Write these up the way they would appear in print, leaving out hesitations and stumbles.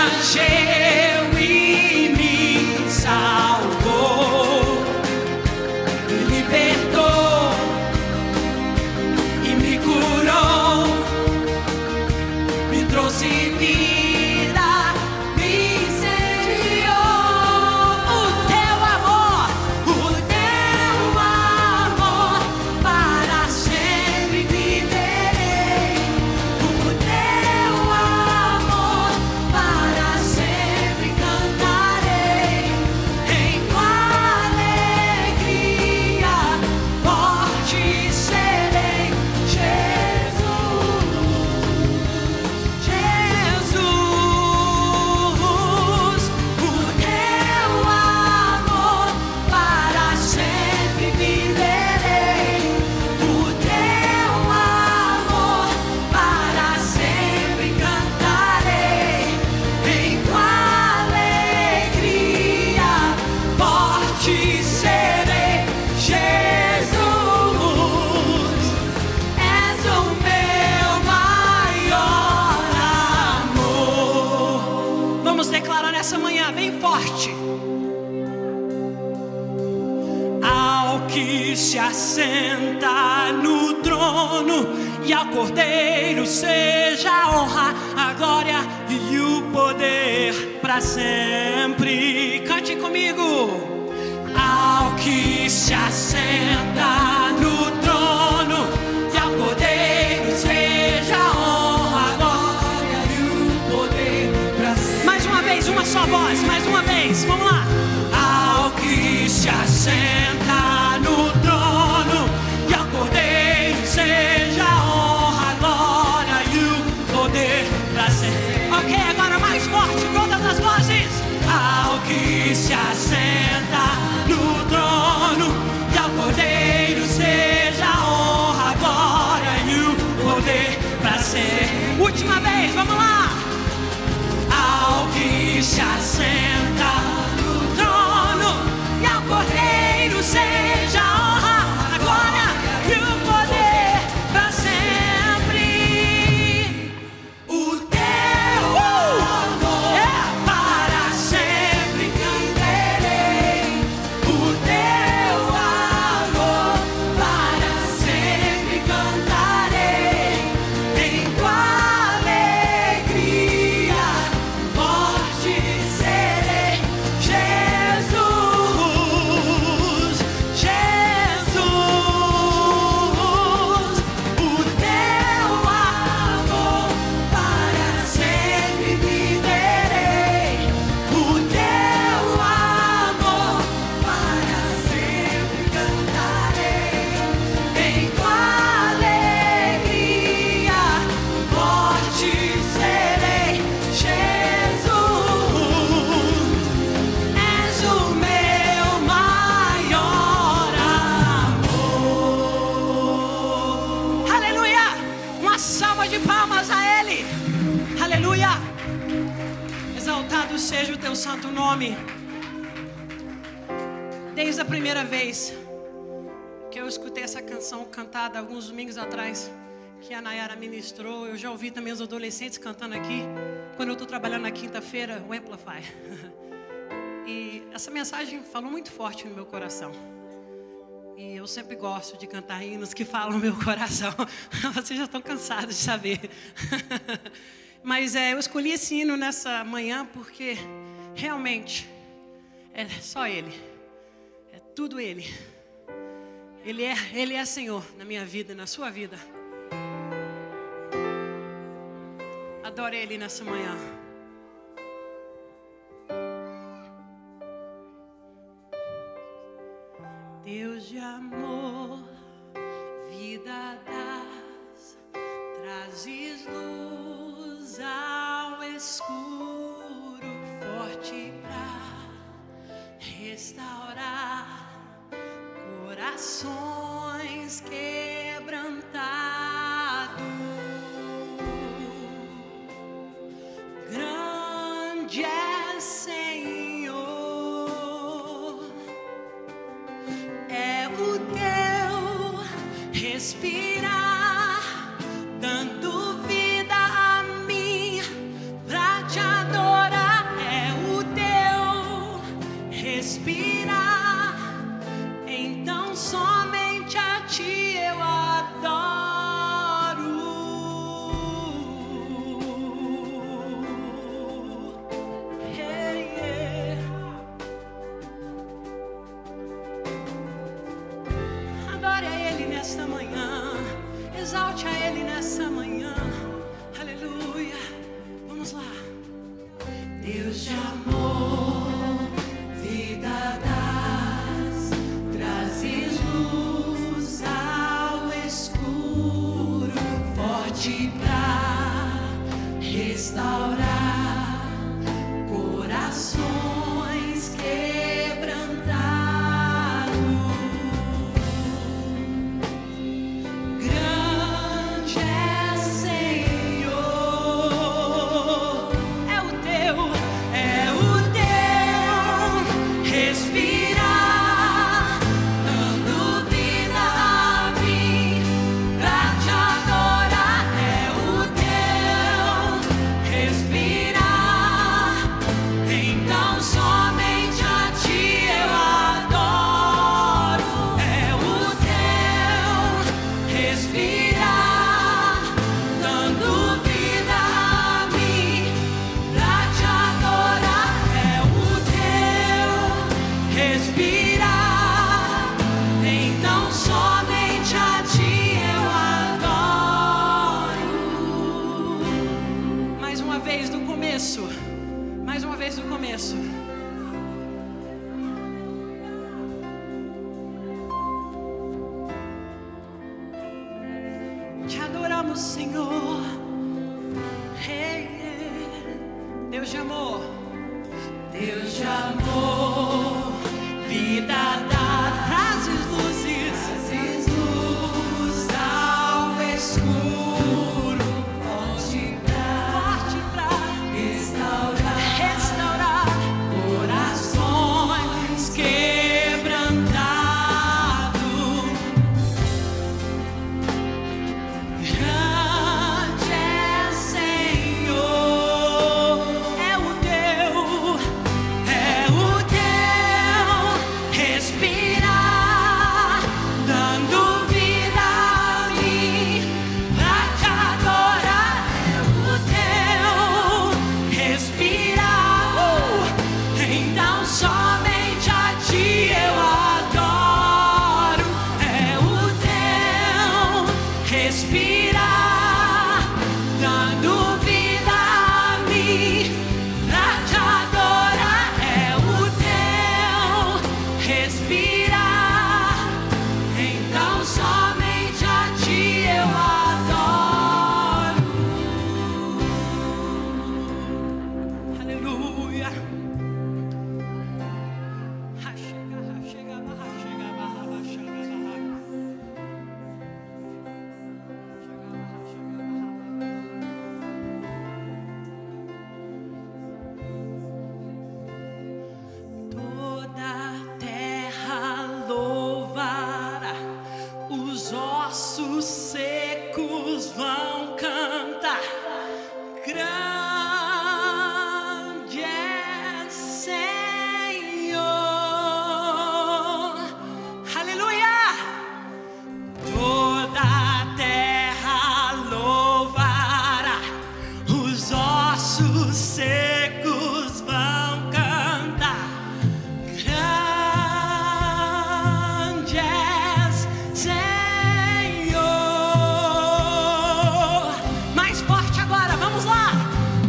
abrangeu e me salvou, me libertou e me curou, me trouxe vida, me incendiou. O teu amor para sempre viverei. O teu amor para sempre cantarei. Em tua alegria forte serei. Jesus, o teu amor para sempre viverei. O teu amor para sempre cantarei. Em tua alegria forte serei. Jesus, és o meu maior amor. Vamos declarar nessa manhã bem forte. Ao que se assenta no trono e ao Cordeiro seja a honra, a glória e o poder para sempre. Cante comigo. Ao que se assenta no trono e ao Cordeiro seja a honra, a glória e o poder para sempre. Mais uma vez, uma só voz, mais uma vez, vamos lá. Ao que se assenta no trono e ao Cordeiro seja a honra, a glória e o poder para sempre. Ok, agora mais forte, todas as vozes. Ao que se assenta no trono e ao Cordeiro seja a honra, a glória e o poder para sempre. Última vez, vamos lá. Ao que se assenta no trono e ao Cordeiro seja a honra, a glória e o poder para sempre. O teu amor para sempre cantarei. O teu amor para sempre cantarei. Em tua alegria forte serei. Jesus, Jesus, o teu amor para sempre viverei. O teu amor para sempre cantarei. Em tua alegria forte serei. Jesus, és o meu maior amor. Aleluia! Uma salva de palmas a Ele. Aleluia! Exaltado seja o teu santo nome. Desde a primeira vez que eu escutei essa canção cantada alguns domingos atrás, que a Nayara ministrou, eu já ouvi também os adolescentes cantando aqui, quando eu estou trabalhando na quinta-feira, o Amplify. E essa mensagem falou muito forte no meu coração. E eu sempre gosto de cantar hinos que falam no meu coração. Vocês já estão cansados de saber. Mas eu escolhi esse hino nessa manhã porque realmente é só Ele. É tudo Ele. Ele é Senhor na minha vida e na sua vida. Adore Ele nessa manhã. Deus de amor, vida das, trazes luz ao escuro, forte pra restaurar corações quebrantados. Grande é Senhor, é o teu respirar, dando vida a mim pra te adorar. pra restaurar corações quebrantados. Grande é Senhor, é o teu respirar, dando vida a mim pra te adorar. É o teu respirar, então somente a ti eu adoro. É o teu respirar, dando vida a mim pra te adorar. É o teu respirar, então somente a ti eu adoro. Mais uma vez do começo, mais uma vez do começo. Te adoramos, Senhor. Hey, Deus de amor, Deus de amor, vida dá, trazes luzes luz ao escuro, forte pra restaurar corações quebrantados. Grande é Senhor, é o teu respirar, dando vida a mim pra te adorar. É o teu respirar, então somente a ti eu adoro. É o teu respirar, dando vida a mim pra te adorar. É o teu respirar, então somente a ti eu adoro. Aleluia. Toda a terra louvará, os ossos secos vão cantar. Grande é Senhor, aleluia. Toda a terra louvará, os ossos secos vão cantar. Grande és, Senhor. Mais forte agora, vamos lá.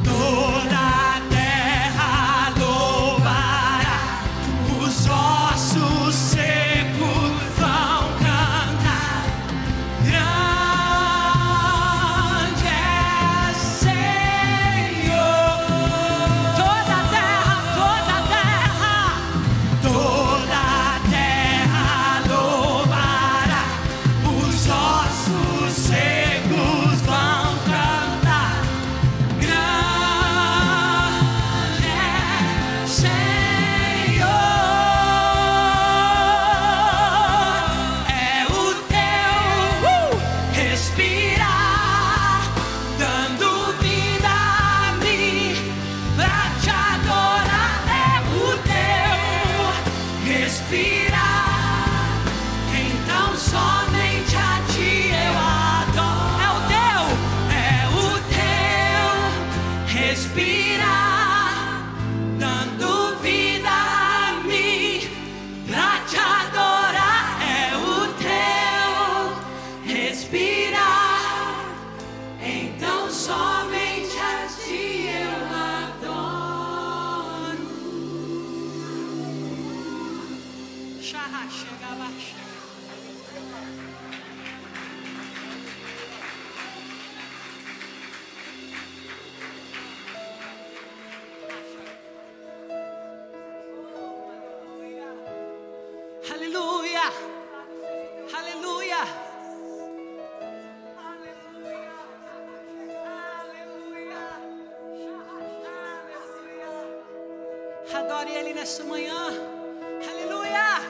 Toda a terra louvará, os ossos secos vão cantar. Grande és, Senhor. Toda a terra, toda a terra, toda a terra louvará, os ossos secos vão cantar. Grande é Senhor, é o teu respirar, dando vida a mim pra te adorar. É o teu respirar, então somente a ti eu adoro. É o teu respirar, dando vida a mim pra te adorar. É o teu respirar, então somente a ti eu adoro. Chega, chega. Adore Ele nessa manhã. Aleluia.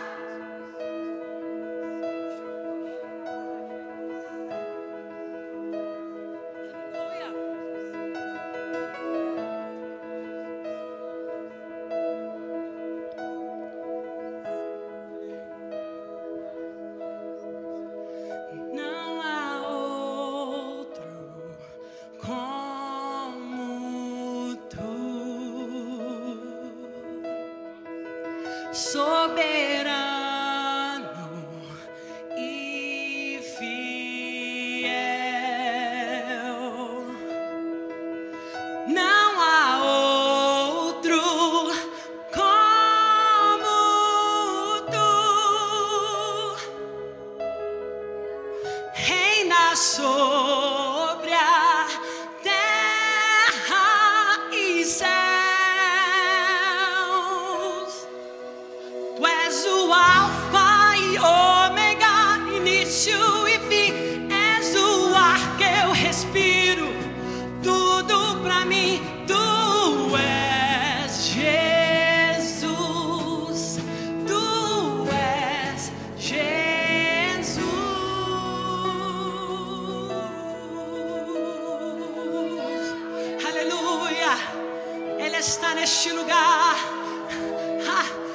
Soberano e fiel, não há outro como tu, reina sobre a terra e céu. Tu és o alfa e ômega, início e fim. És o ar que eu respiro, tudo pra mim. Tu és Jesus, tu és Jesus. Aleluia, Ele está neste lugar.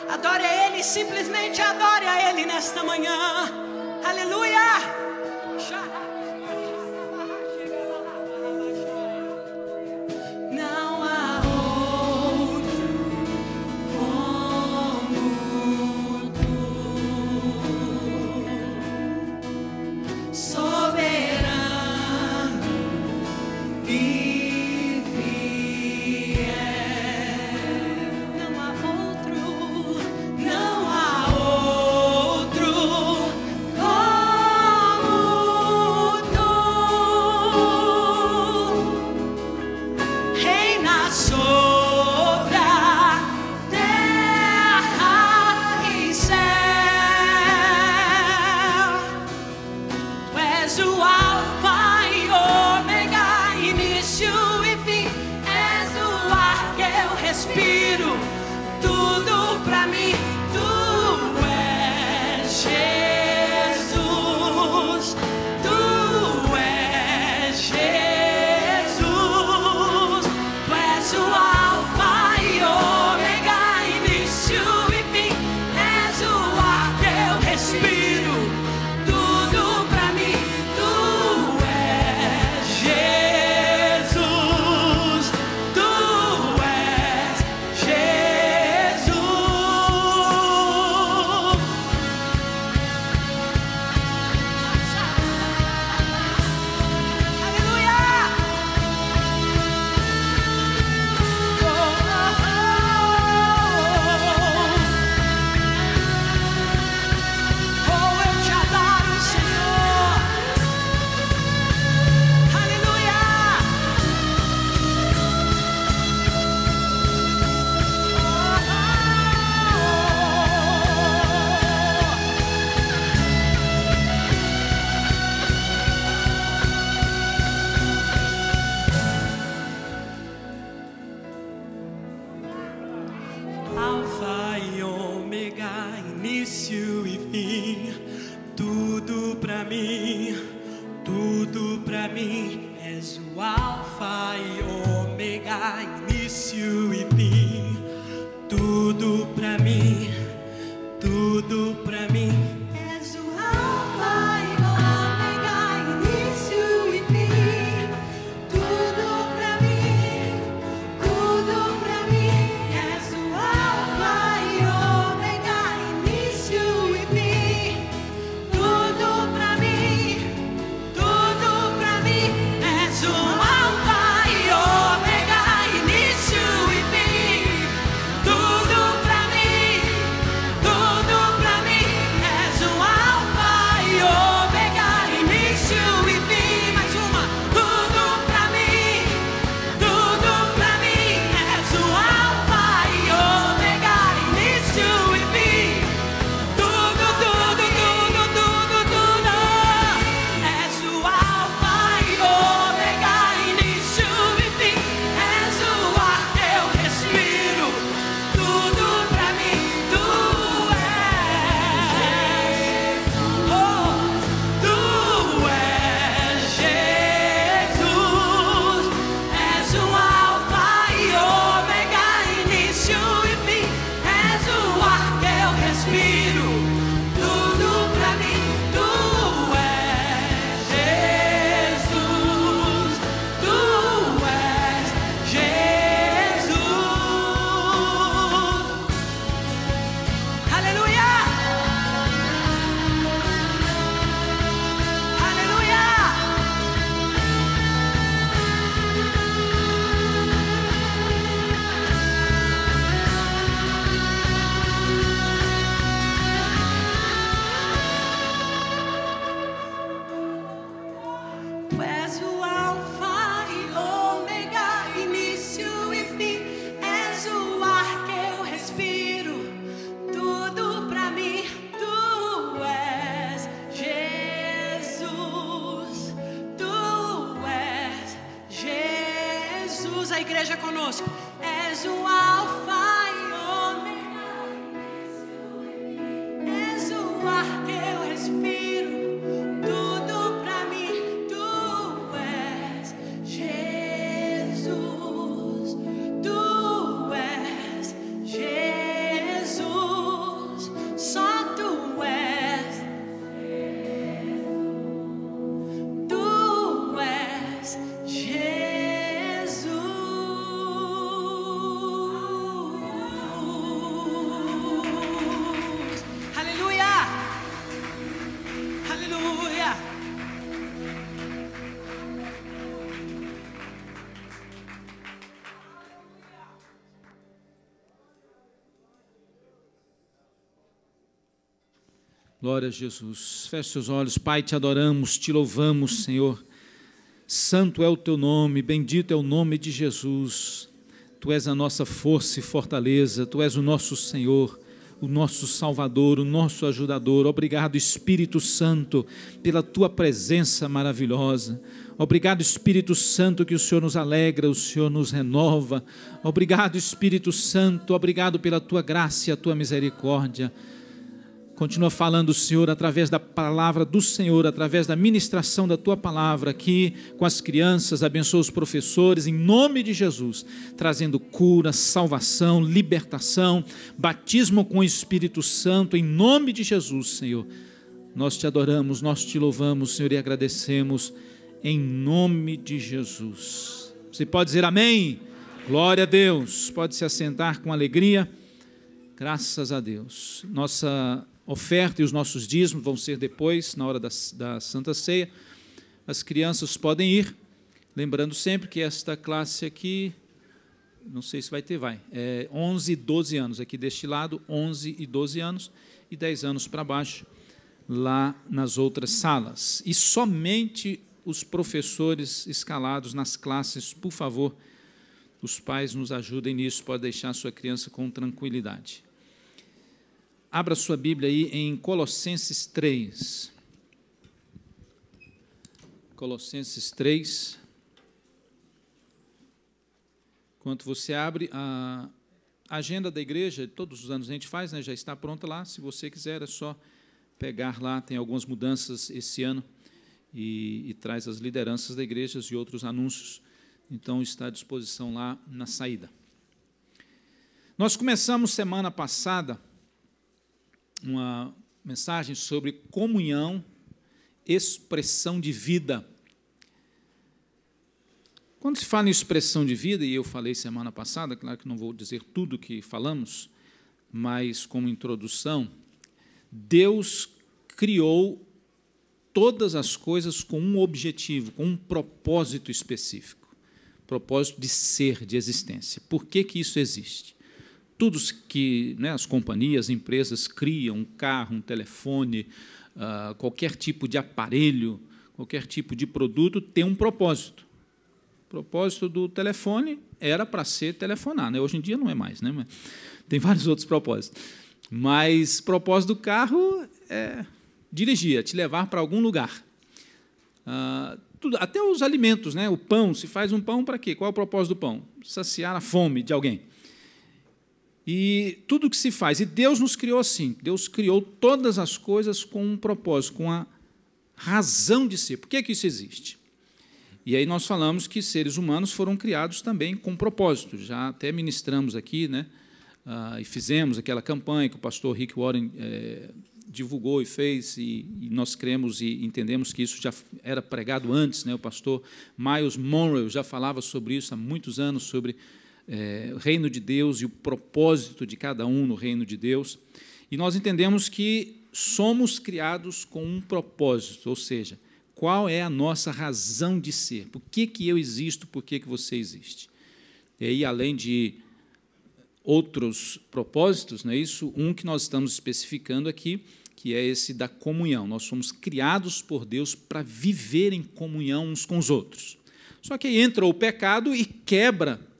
Adore a Ele, simplesmente adore a Ele nesta manhã. Aleluia. Não há outro como tu, soberano e respiro, tudo pra mim. Tu és Jesus, tu és Jesus. Tu és o alfa e ômega, início e fim. És o ar que eu respiro, tudo pra mim. Tu és Jesus, tu és Alfa e ômega, início e fim, tudo pra mim, tudo pra mim. És o alfa e ômega, início e fim, tudo pra mim, tudo pra mim. És o alfa e ômega, início e fim, tudo pra mim, tudo pra mim. És o alfa e ômega, início e fim, tudo pra mim, tudo pra mim. És o alfa e ômega, início e fim. Jesus, a igreja conosco. És o Alfa e Ômega, és o ar que eu respiro, tudo pra mim, tu és Jesus, tu és Jesus, só tu és, tu és Jesus. Aleluia! Aleluia! Glória a Jesus. Feche seus olhos. Pai, te adoramos, te louvamos, Senhor. Santo é o teu nome, bendito é o nome de Jesus. Tu és a nossa força e fortaleza, tu és o nosso Senhor, o nosso Salvador, o nosso ajudador. Obrigado, Espírito Santo, pela tua presença maravilhosa. Obrigado, Espírito Santo, que o Senhor nos alegra, o Senhor nos renova. Obrigado, Espírito Santo, obrigado pela tua graça e a tua misericórdia. Continua falando, Senhor, através da palavra do Senhor, através da ministração da Tua palavra aqui com as crianças. Abençoa os professores, em nome de Jesus, trazendo cura, salvação, libertação, batismo com o Espírito Santo, em nome de Jesus, Senhor. Nós te adoramos, nós te louvamos, Senhor, e agradecemos em nome de Jesus. Você pode dizer amém? Glória a Deus. Pode se assentar com alegria. Graças a Deus. Nossa oferta e os nossos dízimos vão ser depois, na hora da Santa Ceia. As crianças podem ir, lembrando sempre que esta classe aqui, não sei se vai ter, é 11 e 12 anos, aqui deste lado, 11 e 12 anos, e 10 anos para baixo, lá nas outras salas. E somente os professores escalados nas classes, por favor, os pais nos ajudem nisso, pode deixar a sua criança com tranquilidade. Abra sua Bíblia aí em Colossenses 3. Colossenses 3. Enquanto você abre, a agenda da igreja, todos os anos a gente faz, né, já está pronta lá. Se você quiser, é só pegar lá. Tem algumas mudanças esse ano e traz as lideranças da igreja e outros anúncios. Então, está à disposição lá na saída. Nós começamos semana passada uma mensagem sobre comunhão, expressão de vida. Quando se fala em expressão de vida, e eu falei semana passada, claro que não vou dizer tudo o que falamos, mas como introdução, Deus criou todas as coisas com um objetivo, com um propósito específico, propósito de ser, de existência. Por que isso existe? Tudo que, né, as companhias, as empresas criam, um carro, um telefone, qualquer tipo de aparelho, qualquer tipo de produto, tem um propósito. O propósito do telefone era para ser telefonar, né? Hoje em dia não é mais, né? Mas tem vários outros propósitos. Mas o propósito do carro é dirigir, te levar para algum lugar. Até os alimentos, né? O pão, se faz um pão para quê? Qual é o propósito do pão? Saciar a fome de alguém. E tudo que se faz, e Deus nos criou assim, Deus criou todas as coisas com um propósito, com a razão de ser. Por que isso existe? E aí nós falamos que seres humanos foram criados também com propósito, já até ministramos aqui, né? E fizemos aquela campanha que o pastor Rick Warren divulgou e fez, e nós cremos e entendemos que isso já era pregado antes, né? O pastor Miles Monroe já falava sobre isso há muitos anos, sobre o reino de Deus e o propósito de cada um no reino de Deus. E nós entendemos que somos criados com um propósito, ou seja, qual é a nossa razão de ser? Por que eu existo? Por que você existe? E aí, além de outros propósitos, não é isso? Um que nós estamos especificando aqui, que é esse da comunhão. Nós somos criados por Deus para viver em comunhão uns com os outros. Só que aí entra o pecado e quebra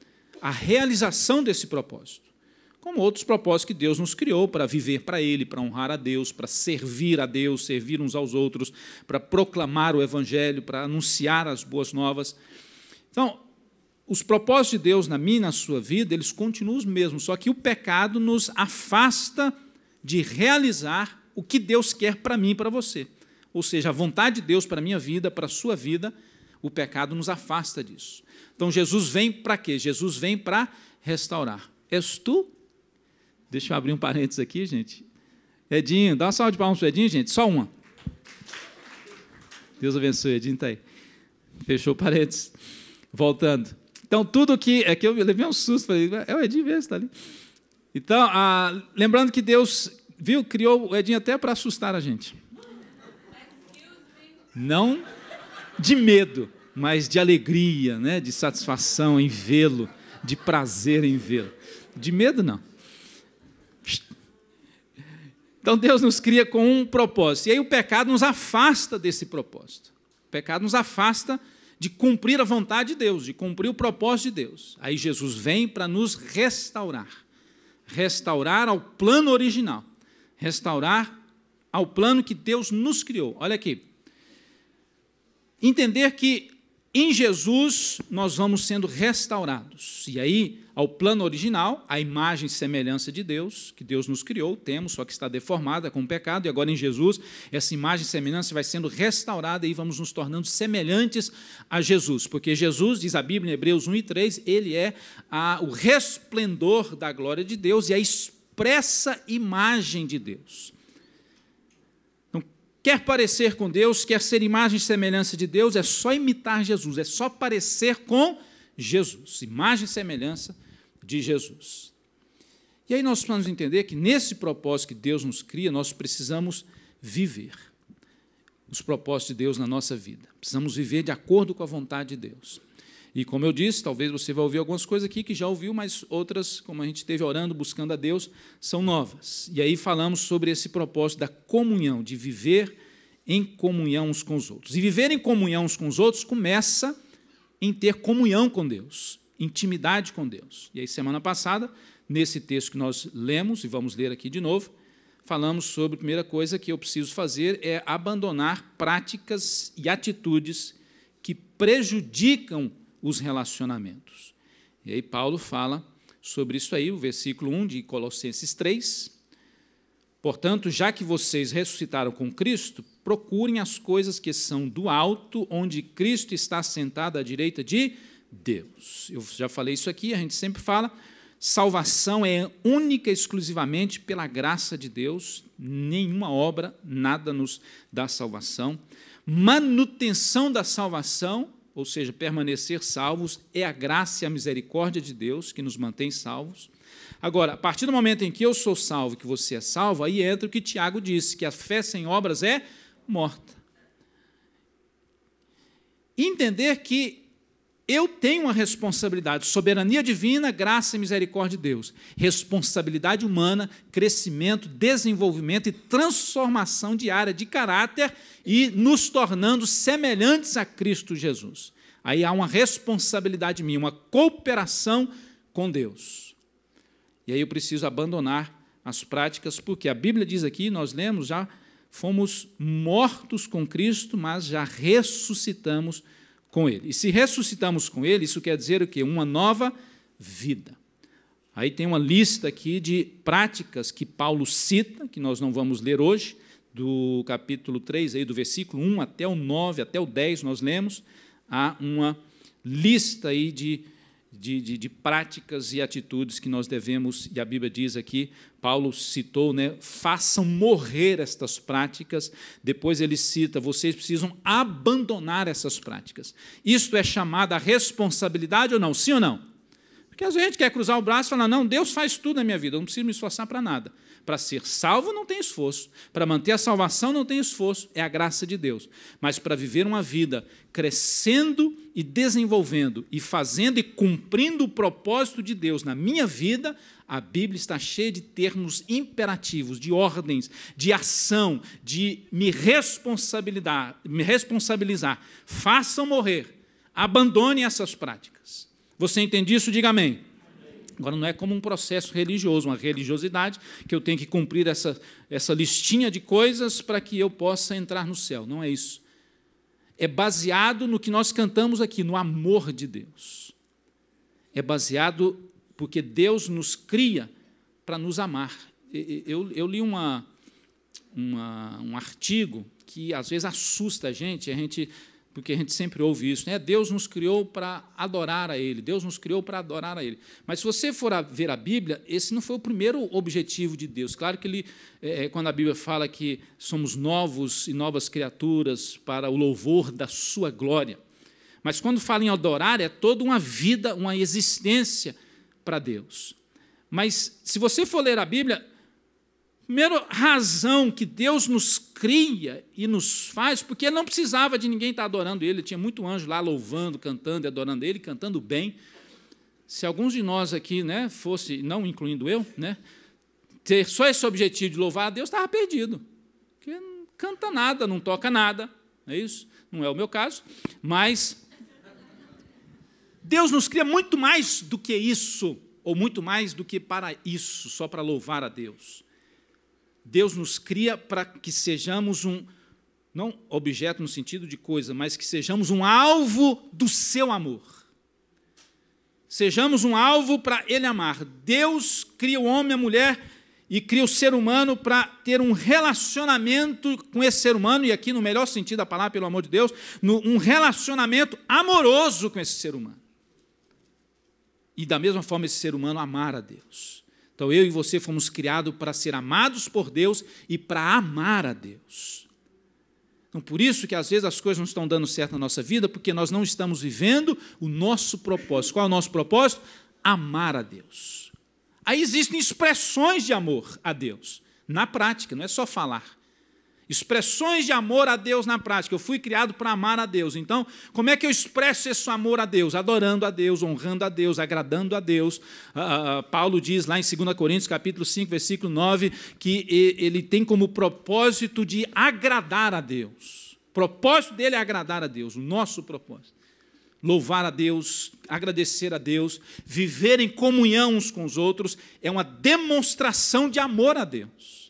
a realização desse propósito, como outros propósitos que Deus nos criou para viver para Ele, para honrar a Deus, para servir a Deus, servir uns aos outros, para proclamar o Evangelho, para anunciar as boas novas. Então, os propósitos de Deus na minha e na sua vida, eles continuam os mesmos, só que o pecado nos afasta de realizar o que Deus quer para mim e para você. Ou seja, a vontade de Deus para a minha vida, para a sua vida, o pecado nos afasta disso. Então, Jesus vem para quê? Jesus vem para restaurar. És tu? Deixa eu abrir um parênteses aqui, gente. Edinho, dá uma salva de palmas para o Edinho, gente. Só uma. Deus abençoe, Edinho está aí. Fechou parênteses. Voltando. Então, tudo que... É que eu levei um susto, falei, é o Edinho mesmo, está ali. Então, lembrando que Deus, criou o Edinho até para assustar a gente. Não de medo, mas de alegria, né? De satisfação em vê-lo, de prazer em vê-lo. De medo, não. Então, Deus nos cria com um propósito. E aí o pecado nos afasta desse propósito. O pecado nos afasta de cumprir a vontade de Deus, de cumprir o propósito de Deus. Aí Jesus vem para nos restaurar. Restaurar ao plano original. Restaurar ao plano que Deus nos criou. Olha aqui. Entender que em Jesus nós vamos sendo restaurados. E aí, ao plano original, a imagem e semelhança de Deus, que Deus nos criou, temos, só que está deformada com o pecado, e agora em Jesus, essa imagem e semelhança vai sendo restaurada e vamos nos tornando semelhantes a Jesus. Porque Jesus, diz a Bíblia em Hebreus 1:3, ele é o resplendor da glória de Deus e a expressa imagem de Deus. Quer parecer com Deus, quer ser imagem e semelhança de Deus, é só imitar Jesus, é só parecer com Jesus, imagem e semelhança de Jesus. E aí nós precisamos entender que nesse propósito que Deus nos cria, nós precisamos viver os propósitos de Deus na nossa vida. Precisamos viver de acordo com a vontade de Deus. E como eu disse, talvez você vai ouvir algumas coisas aqui que já ouviu, mas outras, como a gente esteve orando, buscando a Deus, são novas. E aí falamos sobre esse propósito da comunhão, de viver em comunhão uns com os outros. E viver em comunhão uns com os outros começa em ter comunhão com Deus, intimidade com Deus. E aí, semana passada, nesse texto que nós lemos, e vamos ler aqui de novo, falamos sobre a primeira coisa que eu preciso fazer é abandonar práticas e atitudes que prejudicam os relacionamentos. E aí Paulo fala sobre isso aí, o versículo 1 de Colossenses 3. Portanto, já que vocês ressuscitaram com Cristo, procurem as coisas que são do alto, onde Cristo está sentado à direita de Deus. Eu já falei isso aqui, a gente sempre fala, salvação é única e exclusivamente pela graça de Deus, nenhuma obra, nada nos dá salvação. Manutenção da salvação, ou seja, permanecer salvos, é a graça e a misericórdia de Deus que nos mantém salvos. Agora, a partir do momento em que eu sou salvo, que você é salvo, aí entra o que Tiago disse, que a fé sem obras é morta. Entender que eu tenho uma responsabilidade, soberania divina, graça e misericórdia de Deus, responsabilidade humana, crescimento, desenvolvimento e transformação diária de caráter e nos tornando semelhantes a Cristo Jesus. Aí há uma responsabilidade minha, uma cooperação com Deus. E aí eu preciso abandonar as práticas, porque a Bíblia diz aqui, nós lemos, já fomos mortos com Cristo, mas já ressuscitamos com Ele. E se ressuscitamos com Ele, isso quer dizer o quê? Uma nova vida. Aí tem uma lista aqui de práticas que Paulo cita, que nós não vamos ler hoje, do capítulo 3, aí do versículo 1 até o 9, até o 10, nós lemos, há uma lista aí de práticas e atitudes que nós devemos, e a Bíblia diz aqui, Paulo citou, né, façam morrer estas práticas, depois ele cita, vocês precisam abandonar essas práticas. Isto é chamada responsabilidade ou não? Sim ou não? Porque às vezes a gente quer cruzar o braço e falar, não, Deus faz tudo na minha vida, eu não preciso me esforçar para nada. Para ser salvo não tem esforço, para manter a salvação não tem esforço, é a graça de Deus. Mas para viver uma vida crescendo e desenvolvendo, e fazendo e cumprindo o propósito de Deus na minha vida, a Bíblia está cheia de termos imperativos, de ordens, de ação, de me responsabilizar. Façam morrer, abandonem essas práticas. Você entende isso? Diga amém. Agora, não é como um processo religioso, uma religiosidade, que eu tenho que cumprir essa listinha de coisas para que eu possa entrar no céu. Não é isso. É baseado no que nós cantamos aqui, no amor de Deus. é baseado porque Deus nos cria para nos amar. Eu li um artigo que às vezes assusta a gente, porque a gente sempre ouve isso, né? Deus nos criou para adorar a Ele, Deus nos criou para adorar a Ele. Mas se você for ver a Bíblia, esse não foi o primeiro objetivo de Deus. Claro que quando a Bíblia fala que somos novos e novas criaturas para o louvor da sua glória, mas quando fala em adorar, é toda uma vida, uma existência para Deus. Mas se você for ler a Bíblia, a primeira razão que Deus nos cria e nos faz, porque Ele não precisava de ninguém estar adorando Ele, tinha muito anjo lá louvando, cantando e adorando Ele, cantando bem. Se alguns de nós aqui, né, fosse, não incluindo eu, né, ter só esse objetivo de louvar a Deus, estava perdido. Porque não canta nada, não toca nada, não é isso? Não é o meu caso, mas Deus nos cria muito mais do que isso, ou muito mais do que para isso, só para louvar a Deus. Deus nos cria para que sejamos não objeto no sentido de coisa, mas que sejamos um alvo do seu amor. Sejamos um alvo para Ele amar. Deus cria o homem e a mulher e cria o ser humano para ter um relacionamento com esse ser humano, e aqui no melhor sentido da palavra, pelo amor de Deus, um relacionamento amoroso com esse ser humano. E da mesma forma esse ser humano amar a Deus. Então, eu e você fomos criados para ser amados por Deus e para amar a Deus. Então, por isso que às vezes as coisas não estão dando certo na nossa vida, porque nós não estamos vivendo o nosso propósito. Qual é o nosso propósito? Amar a Deus. Aí existem expressões de amor a Deus, na prática, não é só falar. Expressões de amor a Deus na prática. Eu fui criado para amar a Deus. Então, como é que eu expresso esse amor a Deus? Adorando a Deus, honrando a Deus, agradando a Deus. Paulo diz lá em 2 Coríntios, capítulo 5, versículo 9, que ele tem como propósito de agradar a Deus. O propósito dele é agradar a Deus, o nosso propósito. Louvar a Deus, agradecer a Deus, viver em comunhão uns com os outros, é uma demonstração de amor a Deus.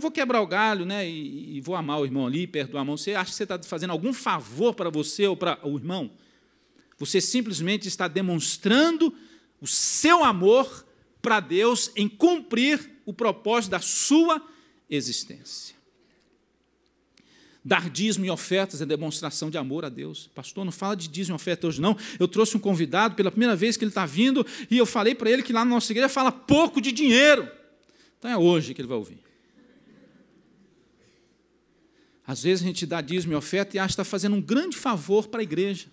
Vou quebrar o galho, né, e vou amar o irmão ali, perdoar a mão. Você acha que você está fazendo algum favor para você ou para o irmão? Você simplesmente está demonstrando o seu amor para Deus em cumprir o propósito da sua existência. Dar dízimo e ofertas é demonstração de amor a Deus. Pastor, não fala de dízimo e oferta hoje, não. Eu trouxe um convidado, pela primeira vez que ele está vindo, e eu falei para ele que lá na nossa igreja fala pouco de dinheiro. Então é hoje que ele vai ouvir. Às vezes a gente dá dízimo e oferta e acha que está fazendo um grande favor para a igreja.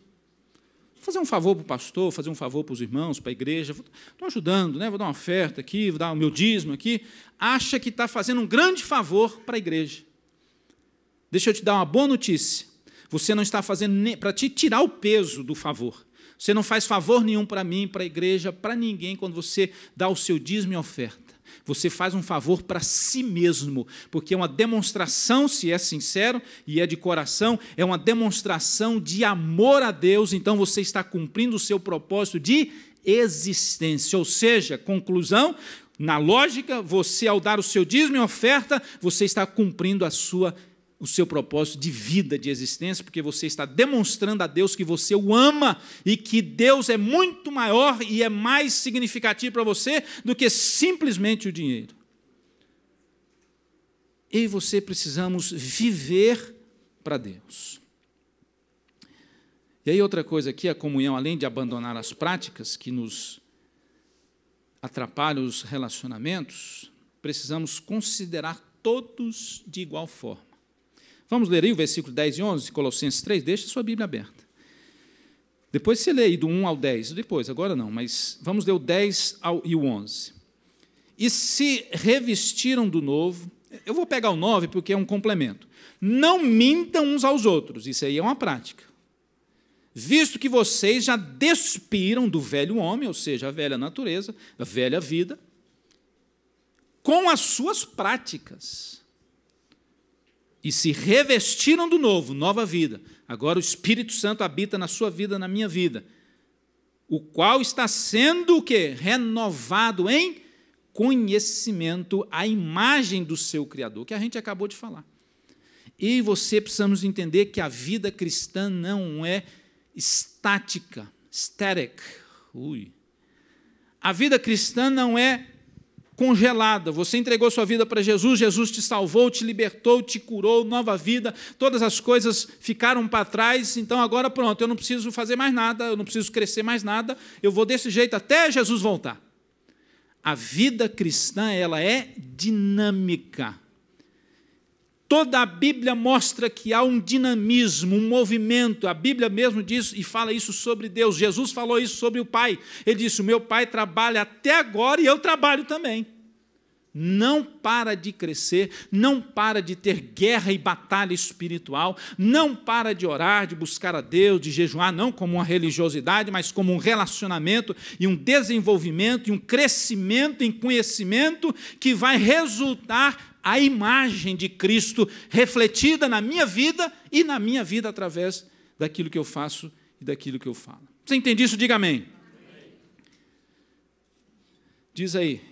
Vou fazer um favor para o pastor, fazer um favor para os irmãos, para a igreja. Estou ajudando, né? Vou dar uma oferta aqui, vou dar o meu dízimo aqui. Acha que está fazendo um grande favor para a igreja. Deixa eu te dar uma boa notícia. Você não está fazendo para te tirar o peso do favor. Você não faz favor nenhum para mim, para a igreja, para ninguém, quando você dá o seu dízimo e oferta. Você faz um favor para si mesmo, porque é uma demonstração, se é sincero e é de coração, é uma demonstração de amor a Deus, então você está cumprindo o seu propósito de existência. Ou seja, conclusão, na lógica, você ao dar o seu dízimo e oferta, você está cumprindo o seu propósito de vida, de existência, porque você está demonstrando a Deus que você o ama e que Deus é muito maior e é mais significativo para você do que simplesmente o dinheiro. Eu e você precisamos viver para Deus. E aí outra coisa aqui, a comunhão, além de abandonar as práticas que nos atrapalham os relacionamentos, precisamos considerar todos de igual forma. Vamos ler aí o versículo 10 e 11, Colossenses 3, deixa a sua Bíblia aberta. Depois você lê aí do 1 ao 10, depois, agora não, mas vamos ler o 10 e o 11. E se revestiram do novo, eu vou pegar o 9 porque é um complemento. Não mintam uns aos outros, isso aí é uma prática. Visto que vocês já despiram do velho homem, ou seja, a velha natureza, a velha vida, com as suas práticas. E se revestiram do novo, nova vida. Agora o Espírito Santo habita na sua vida, na minha vida. O qual está sendo o quê? Renovado em conhecimento, à imagem do seu Criador, que a gente acabou de falar. E você precisamos entender que a vida cristã não é estática, static, A vida cristã não é congelada. Você entregou sua vida para Jesus, Jesus te salvou, te libertou, te curou, nova vida, todas as coisas ficaram para trás, então agora pronto, eu não preciso fazer mais nada, eu não preciso crescer mais nada, eu vou desse jeito até Jesus voltar. A vida cristã, ela é dinâmica. Toda a Bíblia mostra que há um dinamismo, um movimento. A Bíblia mesmo diz e fala isso sobre Deus. Jesus falou isso sobre o Pai. Ele disse, o meu Pai trabalha até agora e eu trabalho também. Não para de crescer, não para de ter guerra e batalha espiritual, não para de orar, de buscar a Deus, de jejuar, não como uma religiosidade, mas como um relacionamento e um desenvolvimento e um crescimento em conhecimento que vai resultar a imagem de Cristo refletida na minha vida e na minha vida através daquilo que eu faço e daquilo que eu falo. Você entende isso? Diga amém. Diz aí,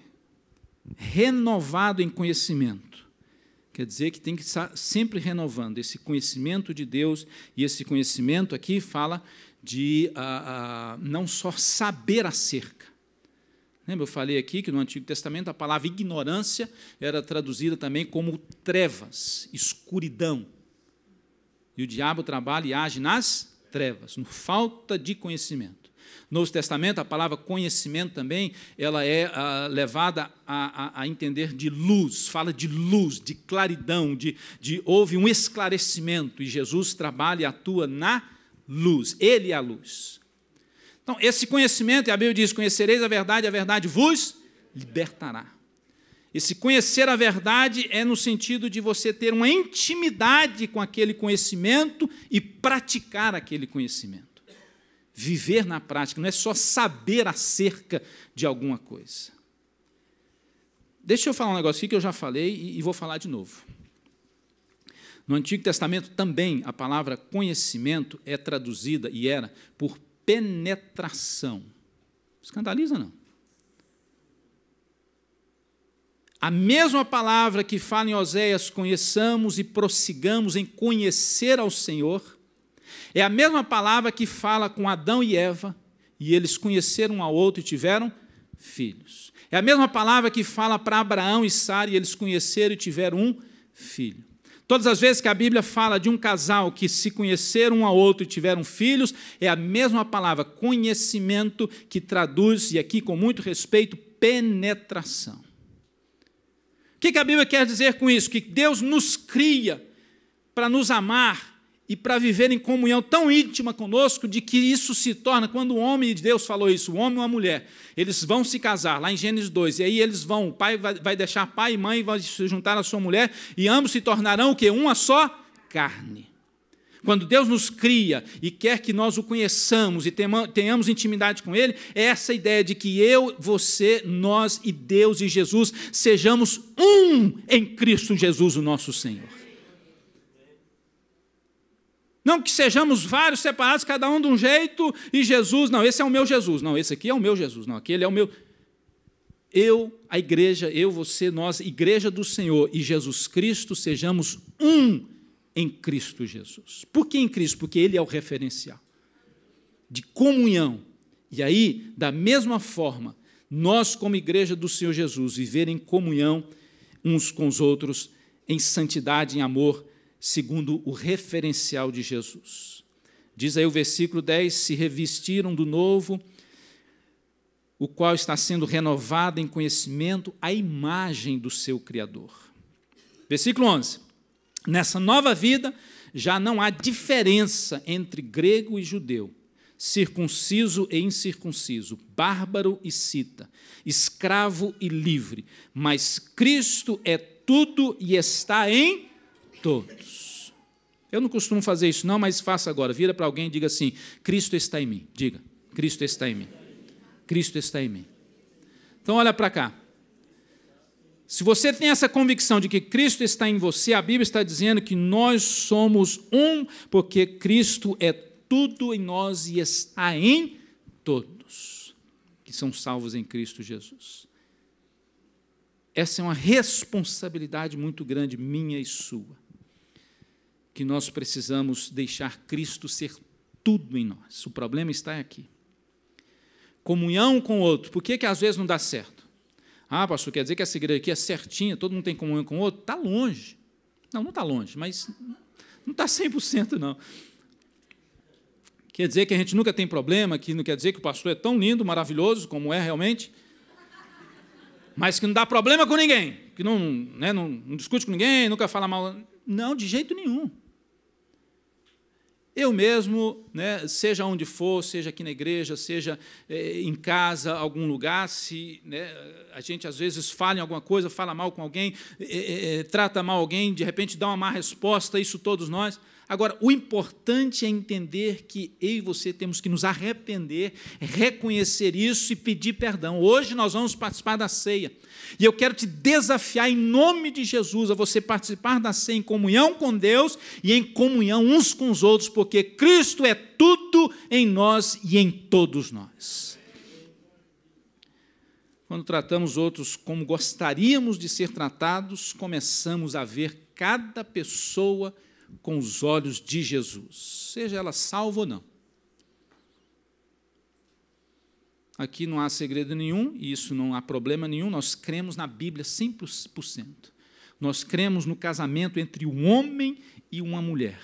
renovado em conhecimento. Quer dizer que tem que estar sempre renovando esse conhecimento de Deus, e esse conhecimento aqui fala de não só saber acerca. Lembra, eu falei aqui que no Antigo Testamento a palavra ignorância era traduzida também como trevas, escuridão. E o diabo trabalha e age nas trevas, no falta de conhecimento. No Novo Testamento, a palavra conhecimento também ela é levada a entender de luz, fala de luz, de claridão, houve um esclarecimento, e Jesus trabalha e atua na luz, Ele é a luz. Então, esse conhecimento, e a Bíblia diz, conhecereis a verdade vos libertará. Esse conhecer a verdade é no sentido de você ter uma intimidade com aquele conhecimento e praticar aquele conhecimento. Viver na prática, não é só saber acerca de alguma coisa. Deixa eu falar um negócio aqui que eu já falei e vou falar de novo. No Antigo Testamento também a palavra conhecimento é traduzida, e era, por penetração. Escandaliza, não? A mesma palavra que fala em Oséias, conheçamos e prossigamos em conhecer ao Senhor, é a mesma palavra que fala com Adão e Eva, e eles conheceram um ao outro e tiveram filhos. É a mesma palavra que fala para Abraão e Sara, e eles conheceram e tiveram um filho. Todas as vezes que a Bíblia fala de um casal que se conheceram um ao outro e tiveram filhos, é a mesma palavra, conhecimento, que traduz, e aqui com muito respeito, penetração. O que a Bíblia quer dizer com isso? Que Deus nos cria para nos amar e para viver em comunhão tão íntima conosco, de que isso se torna, quando o homem, Deus falou isso, o homem e uma mulher, eles vão se casar, lá em Gênesis 2, e aí eles vão, o pai vai deixar pai e mãe, vai se juntar à sua mulher, e ambos se tornarão o quê? Uma só carne. Quando Deus nos cria e quer que nós o conheçamos e tenhamos intimidade com Ele, é essa ideia de que eu, você, nós e Deus e Jesus sejamos um em Cristo Jesus, o nosso Senhor. Não que sejamos vários separados, cada um de um jeito, e Jesus, não, esse é o meu Jesus, não, esse aqui é o meu Jesus, não, aquele é o meu. Eu, a igreja, eu, você, nós, igreja do Senhor e Jesus Cristo, sejamos um em Cristo Jesus. Por que em Cristo? Porque Ele é o referencial de comunhão. E aí, da mesma forma, nós, como igreja do Senhor Jesus, viver em comunhão uns com os outros, em santidade, em amor, segundo o referencial de Jesus. Diz aí o versículo 10, se revestiram do novo, o qual está sendo renovado em conhecimento, a imagem do seu Criador. Versículo 11, nessa nova vida já não há diferença entre grego e judeu, circunciso e incircunciso, bárbaro e cita, escravo e livre, mas Cristo é tudo e está em todos. Eu não costumo fazer isso não, mas faça agora. Vira para alguém e diga assim, Cristo está em mim. Diga, Cristo está em mim. Cristo está em mim. Então olha para cá. Se você tem essa convicção de que Cristo está em você, a Bíblia está dizendo que nós somos um, porque Cristo é tudo em nós e está em todos, que são salvos em Cristo Jesus. Essa é uma responsabilidade muito grande, minha e sua, que nós precisamos deixar Cristo ser tudo em nós. O problema está aqui. comunhão com o outro. Por que às vezes não dá certo? Ah, pastor, quer dizer que essa igreja aqui é certinha, todo mundo tem comunhão com o outro? Está longe. Não está longe, mas não está 100% não. Quer dizer que a gente nunca tem problema, que não quer dizer que o pastor é tão lindo, maravilhoso, como é realmente, mas que não dá problema com ninguém, que não discute com ninguém, nunca fala mal. Não, de jeito nenhum. Eu mesmo, seja onde for, seja aqui na igreja, seja em casa, algum lugar, se a gente às vezes fala em alguma coisa, fala mal com alguém, trata mal alguém, de repente dá uma má resposta, isso todos nós. Agora, o importante é entender que eu e você temos que nos arrepender, reconhecer isso e pedir perdão. Hoje nós vamos participar da ceia. E eu quero te desafiar, em nome de Jesus, a você participar da ceia em comunhão com Deus e em comunhão uns com os outros, porque Cristo é tudo em nós e em todos nós. Quando tratamos outros como gostaríamos de ser tratados, começamos a ver cada pessoa com os olhos de Jesus, seja ela salva ou não. Aqui não há segredo nenhum, e isso não há problema nenhum, nós cremos na Bíblia 100%. Nós cremos no casamento entre um homem e uma mulher.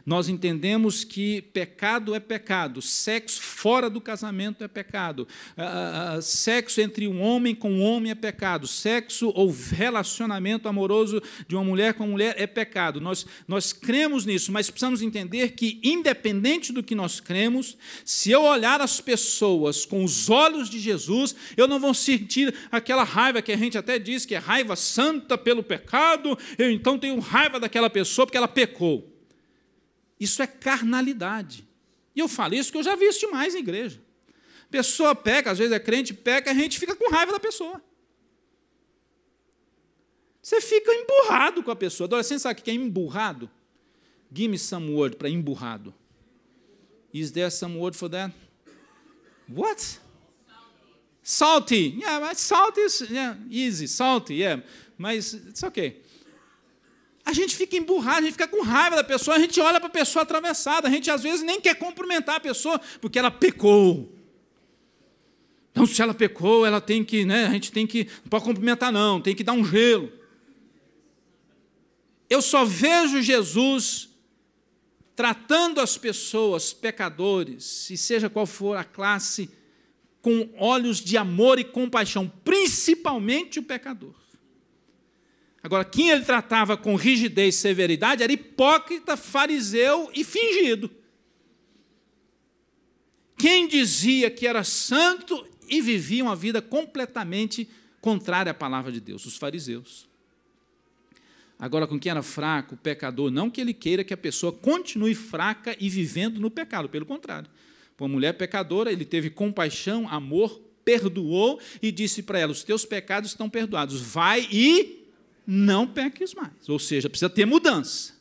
Nós entendemos que pecado é pecado, sexo fora do casamento é pecado, sexo entre um homem com um homem é pecado, sexo ou relacionamento amoroso de uma mulher com uma mulher é pecado. Nós cremos nisso, mas precisamos entender que, independente do que nós cremos, se eu olhar as pessoas com os olhos de Jesus, eu não vou sentir aquela raiva que a gente até diz que é raiva santa pelo pecado, eu então tenho raiva daquela pessoa porque ela pecou. Isso é carnalidade. E eu falo isso porque eu já vi isso demais na igreja. A pessoa peca, às vezes é crente, peca, a gente fica com raiva da pessoa. Você fica emburrado com a pessoa. Adolescente sabe o que é emburrado? Give me some word para emburrado. Is there some word for that? What? Salty. Yeah, but salty is easy. Salty, yeah. Mas it's okay. A gente fica emburrado, a gente fica com raiva da pessoa, a gente olha para a pessoa atravessada, a gente às vezes nem quer cumprimentar a pessoa, porque ela pecou. Então, se ela pecou, ela tem que, a gente tem que, não pode cumprimentar não, tem que dar um gelo. Eu só vejo Jesus tratando as pessoas, pecadores, e seja qual for a classe, com olhos de amor e compaixão, principalmente o pecador. Agora, quem ele tratava com rigidez e severidade era hipócrita, fariseu e fingido. Quem dizia que era santo e vivia uma vida completamente contrária à palavra de Deus, os fariseus. Agora, com quem era fraco, pecador, não que ele queira que a pessoa continue fraca e vivendo no pecado, pelo contrário. Para uma mulher pecadora, ele teve compaixão, amor, perdoou e disse para ela, os teus pecados estão perdoados, vai e não peques mais, ou seja, precisa ter mudança.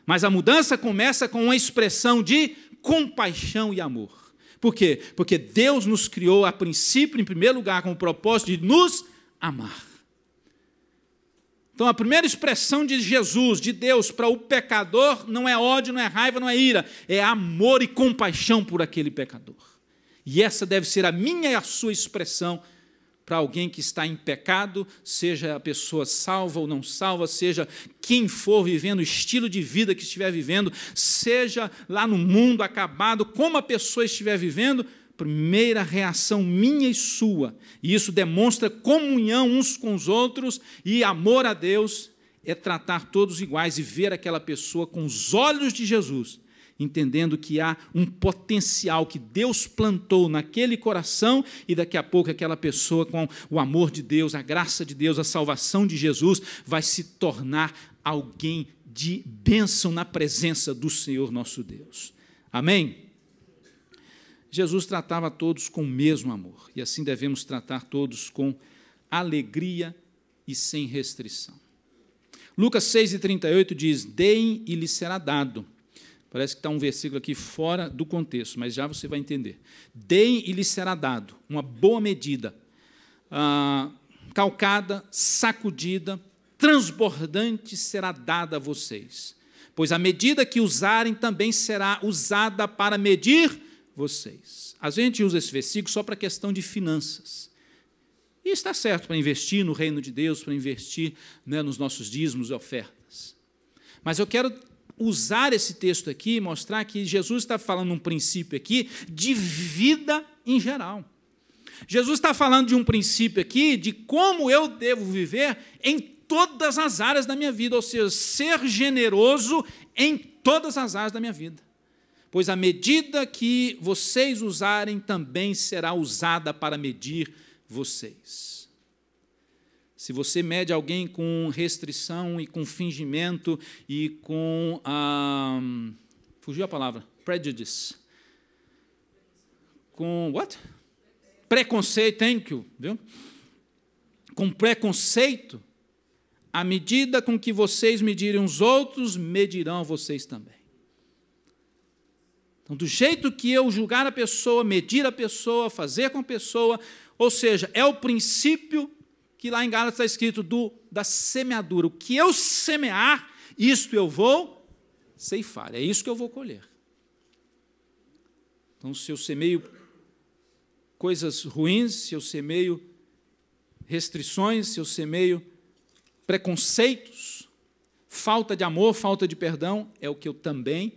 Mas a mudança começa com uma expressão de compaixão e amor. Por quê? Porque Deus nos criou, a princípio, em primeiro lugar, com o propósito de nos amar. Então, a primeira expressão de Jesus, de Deus, para o pecador, não é ódio, não é raiva, não é ira, é amor e compaixão por aquele pecador. E essa deve ser a minha e a sua expressão para alguém que está em pecado, seja a pessoa salva ou não salva, seja quem for vivendo o estilo de vida que estiver vivendo, seja lá no mundo acabado, como a pessoa estiver vivendo, primeira reação minha e sua, e isso demonstra comunhão uns com os outros e amor a Deus, é tratar todos iguais e ver aquela pessoa com os olhos de Jesus, entendendo que há um potencial que Deus plantou naquele coração e daqui a pouco aquela pessoa, com o amor de Deus, a graça de Deus, a salvação de Jesus, vai se tornar alguém de bênção na presença do Senhor nosso Deus. Amém? Jesus tratava todos com o mesmo amor, e assim devemos tratar todos com alegria e sem restrição. Lucas 6,38 diz, deem e lhes será dado. Parece que está um versículo aqui fora do contexto, mas já você vai entender. Deem e lhes será dado uma boa medida, calcada, sacudida, transbordante será dada a vocês. Pois a medida que usarem também será usada para medir vocês. Às vezes a gente usa esse versículo só para questão de finanças. E está certo para investir no reino de Deus, para investir, né, nos nossos dízimos e ofertas. Mas eu quero usar esse texto aqui e mostrar que Jesus está falando um princípio aqui de vida em geral. Jesus está falando de um princípio aqui de como eu devo viver em todas as áreas da minha vida, ou seja, ser generoso em todas as áreas da minha vida. Pois a medida que vocês usarem também será usada para medir vocês. Se você mede alguém com restrição e com fingimento e com, fugiu a palavra, prejudice, com, what? Preconceito, thank you, viu? Com preconceito, à medida com que vocês medirem os outros, medirão vocês também. Então, do jeito que eu julgar a pessoa, medir a pessoa, fazer com a pessoa, ou seja, é o princípio que lá em Gálatas está escrito da semeadura. O que eu semear, isto eu vou ceifar, é isso que eu vou colher. Então, se eu semeio coisas ruins, se eu semeio restrições, se eu semeio preconceitos, falta de amor, falta de perdão, é o que eu também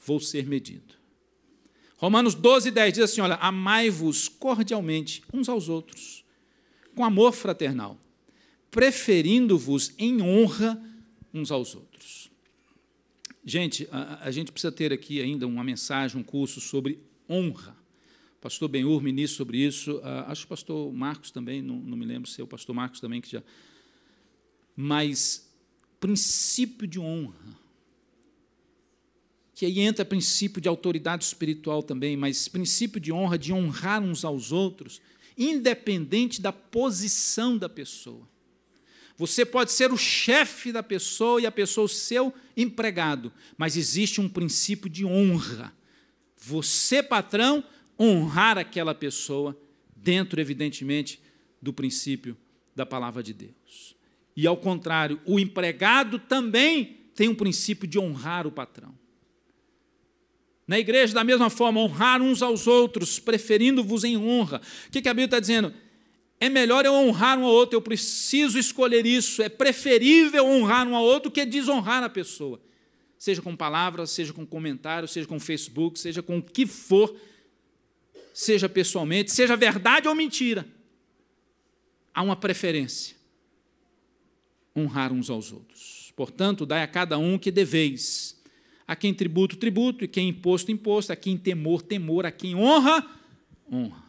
vou ser medido. Romanos 12:10 diz assim, olha, amai-vos cordialmente uns aos outros, com amor fraternal, preferindo-vos em honra uns aos outros. Gente, a gente precisa ter aqui ainda uma mensagem, um curso sobre honra. O pastor Ben-Hur ministra sobre isso, acho que o pastor Marcos também, não me lembro se é o pastor Marcos também que já... Mas princípio de honra, que aí entra princípio de autoridade espiritual também, mas princípio de honra, de honrar uns aos outros, independente da posição da pessoa. Você pode ser o chefe da pessoa e a pessoa o seu empregado, mas existe um princípio de honra. Você, patrão, honrar aquela pessoa dentro, evidentemente, do princípio da palavra de Deus. E, ao contrário, o empregado também tem um princípio de honrar o patrão. Na igreja, da mesma forma, honrar uns aos outros, preferindo-vos em honra. O que a Bíblia está dizendo? É melhor eu honrar um ao outro, eu preciso escolher isso. É preferível honrar um ao outro que desonrar a pessoa. Seja com palavras, seja com comentários, seja com Facebook, seja com o que for, seja pessoalmente, seja verdade ou mentira. Há uma preferência. Honrar uns aos outros. Portanto, dai a cada um o que deveis. A quem tributo, tributo, e quem imposto, imposto, a quem temor, temor, a quem honra, honra.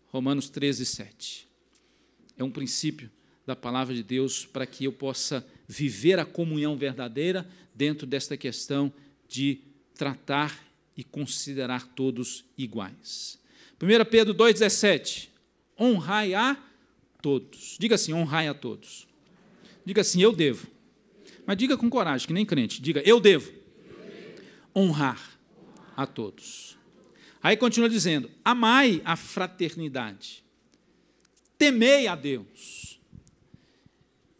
Romanos 13:7. É um princípio da palavra de Deus para que eu possa viver a comunhão verdadeira dentro desta questão de tratar e considerar todos iguais. 1 Pedro 2,17. Honrai a todos. Diga assim, honrai a todos. Diga assim, eu devo. Mas diga com coragem, que nem crente. Diga, eu devo honrar a todos. Aí continua dizendo, amai a fraternidade, temei a Deus.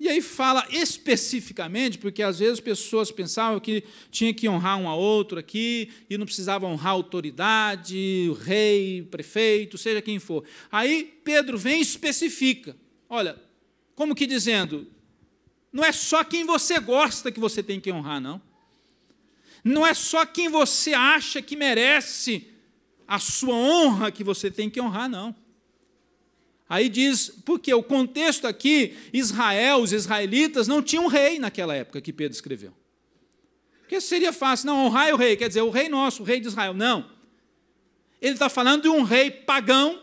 E aí fala especificamente, porque às vezes as pessoas pensavam que tinha que honrar um ao outro aqui, e não precisava honrar a autoridade, o rei, o prefeito, seja quem for. Aí Pedro vem e especifica. Olha, como que dizendo, não é só quem você gosta que você tem que honrar, não. Não é só quem você acha que merece a sua honra que você tem que honrar, não. Aí diz, porque o contexto aqui, Israel, os israelitas, não tinham rei naquela época que Pedro escreveu. Porque seria fácil, não, honrar o rei, quer dizer, o rei nosso, o rei de Israel. Não. Ele está falando de um rei pagão,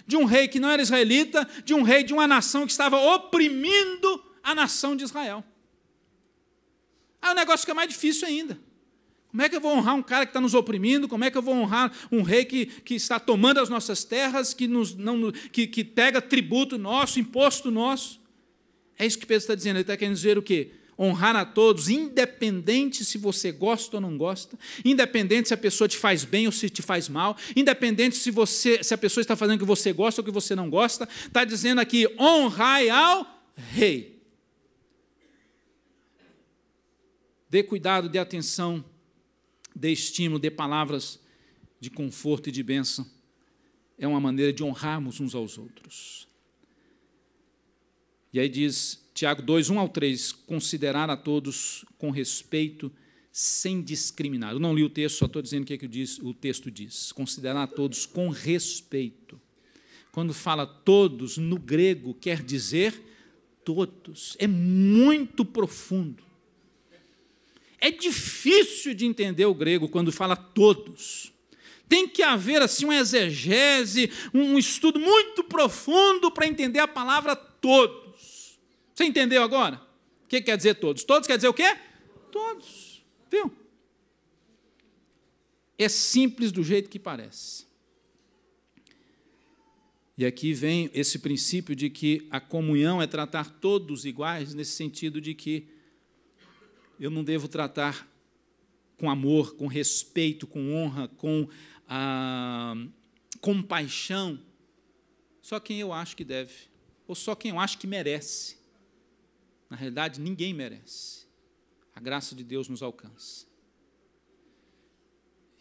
de um rei que não era israelita, de um rei de uma nação que estava oprimindo a nação de Israel. Aí o negócio fica mais difícil ainda. Como é que eu vou honrar um cara que está nos oprimindo? Como é que eu vou honrar um rei que está tomando as nossas terras, que pega tributo nosso, imposto nosso? É isso que Pedro está dizendo. Ele está querendo dizer o quê? Honrar a todos, independente se você gosta ou não gosta, independente se a pessoa te faz bem ou se te faz mal, independente se a pessoa está fazendo o que você gosta ou o que você não gosta, está dizendo aqui, honrai ao rei. Dê cuidado, dê atenção, dê estímulo, dê palavras de conforto e de bênção, é uma maneira de honrarmos uns aos outros. E aí diz, Tiago 2, 1-3, considerar a todos com respeito, sem discriminar. Eu não li o texto, só estou dizendo o que o texto diz. Considerar a todos com respeito. Quando fala todos, no grego, quer dizer todos. É muito profundo. É difícil de entender o grego quando fala todos. Tem que haver assim uma exegese, um estudo muito profundo para entender a palavra todos. Você entendeu agora? O que quer dizer todos? Todos quer dizer o quê? Todos. Viu? É simples do jeito que parece. E aqui vem esse princípio de que a comunhão é tratar todos iguais, nesse sentido de que eu não devo tratar com amor, com respeito, com honra, com compaixão, só quem eu acho que deve, ou só quem eu acho que merece. Na realidade, ninguém merece. A graça de Deus nos alcança.